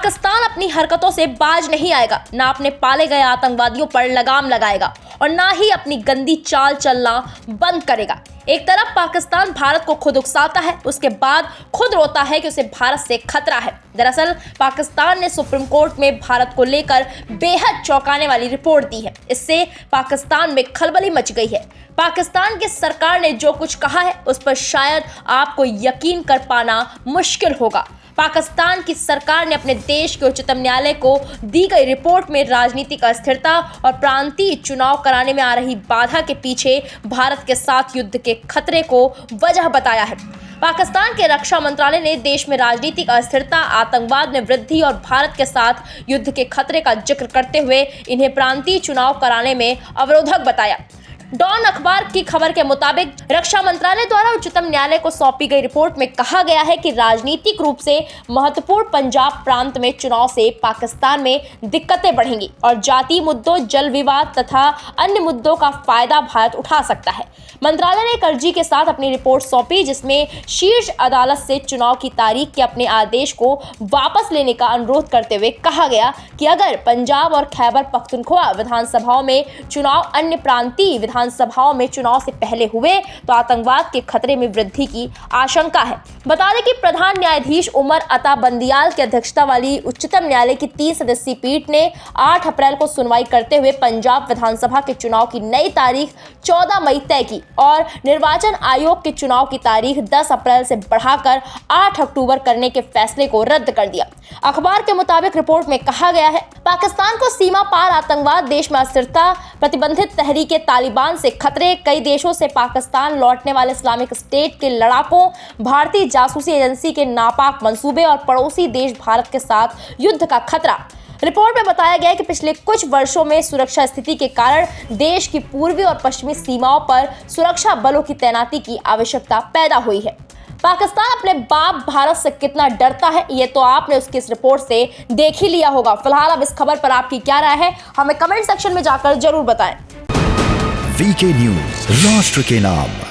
पाकिस्तान अपनी हरकतों से बाज नहीं आएगा, ना अपने पाले गए आतंकवादियों पर लगाम लगाएगा और ना ही अपनी गंदी चाल चलना बंद करेगा। एक तरफ पाकिस्तान भारत को खुद उकसाता है, उसके बाद खुद रोता है कि उसे भारत से खतरा है। दरअसल पाकिस्तान ने सुप्रीम कोर्ट में भारत को लेकर बेहद चौंकाने वाली रिपोर्ट दी है। इससे पाकिस्तान में खलबली मच गई है। पाकिस्तान की सरकार ने जो कुछ कहा है उस पर शायद आपको यकीन कर पाना मुश्किल होगा। पाकिस्तान की सरकार ने अपने देश के उच्चतम न्यायालय को दी गई रिपोर्ट में राजनीतिक अस्थिरता और प्रांतीय चुनाव कराने में आ रही बाधा के पीछे भारत के साथ युद्ध के खतरे को वजह बताया है। पाकिस्तान के रक्षा मंत्रालय ने देश में राजनीतिक अस्थिरता, आतंकवाद में वृद्धि और भारत के साथ युद्ध के खतरे का जिक्र करते हुए इन्हें प्रांतीय चुनाव कराने में अवरोधक बताया। डॉन अखबार की खबर के मुताबिक रक्षा मंत्रालय द्वारा उच्चतम न्यायालय को सौंपी गई रिपोर्ट में कहा गया है कि राजनीतिक रूप से महत्वपूर्ण पंजाब प्रांत में चुनाव से पाकिस्तान में दिक्कतें बढ़ेंगी और जातीय मुद्दों, जल विवाद तथा अन्य मुद्दों का फायदा भारत उठा सकता है। मंत्रालय ने एक अर्जी के साथ अपनी रिपोर्ट सौंपी जिसमें शीर्ष अदालत से चुनाव की तारीख के अपने आदेश को वापस लेने का अनुरोध करते हुए कहा गया कि अगर पंजाब और खैबर पख्तूनख्वा विधानसभाओं में चुनाव अन्य प्रांतीय विधानसभाओं में चुनाव से पहले हुए तो आतंकवाद के खतरे में वृद्धि की आशंका है। बता दें कि प्रधान न्यायाधीश उमर अता बंदियाल की अध्यक्षता वाली उच्चतम न्यायालय की 3 सदस्यीय पीठ ने 8 अप्रैल को सुनवाई करते हुए पंजाब विधानसभा के चुनाव की नई तारीख 14 मई तय की और निर्वाचन आयोग के चुनाव की तारीख 10 अप्रैल से बढ़ाकर 8 अक्टूबर करने के फैसले को रद्द कर दिया। अखबार के मुताबिक रिपोर्ट में कहा गया है, पाकिस्तान को सीमा पार आतंकवाद, देश में अस्थिरता, प्रतिबंधित तहरीके तालिबान से खतरे, कई देशों से पाकिस्तान लौटने वाले इस्लामिक स्टेट के लड़ाकों, भारतीय जासूसी एजेंसी के नापाक मंसूबे और पड़ोसी देश भारत के साथ युद्ध का खतरा। रिपोर्ट में बताया गया है कि पिछले कुछ वर्षों में सुरक्षा स्थिति के कारण देश की पूर्वी और पश्चिमी सीमाओं पर सुरक्षा बलों की तैनाती की आवश्यकता पैदा हुई है। पाकिस्तान अपने बाप भारत से कितना डरता है ये तो आपने उसकी इस रिपोर्ट से देख ही लिया होगा। फिलहाल अब इस खबर पर आपकी क्या राय है हमें कमेंट सेक्शन में जाकर जरूर बताएं। वीके न्यूज, राष्ट्र के नाम।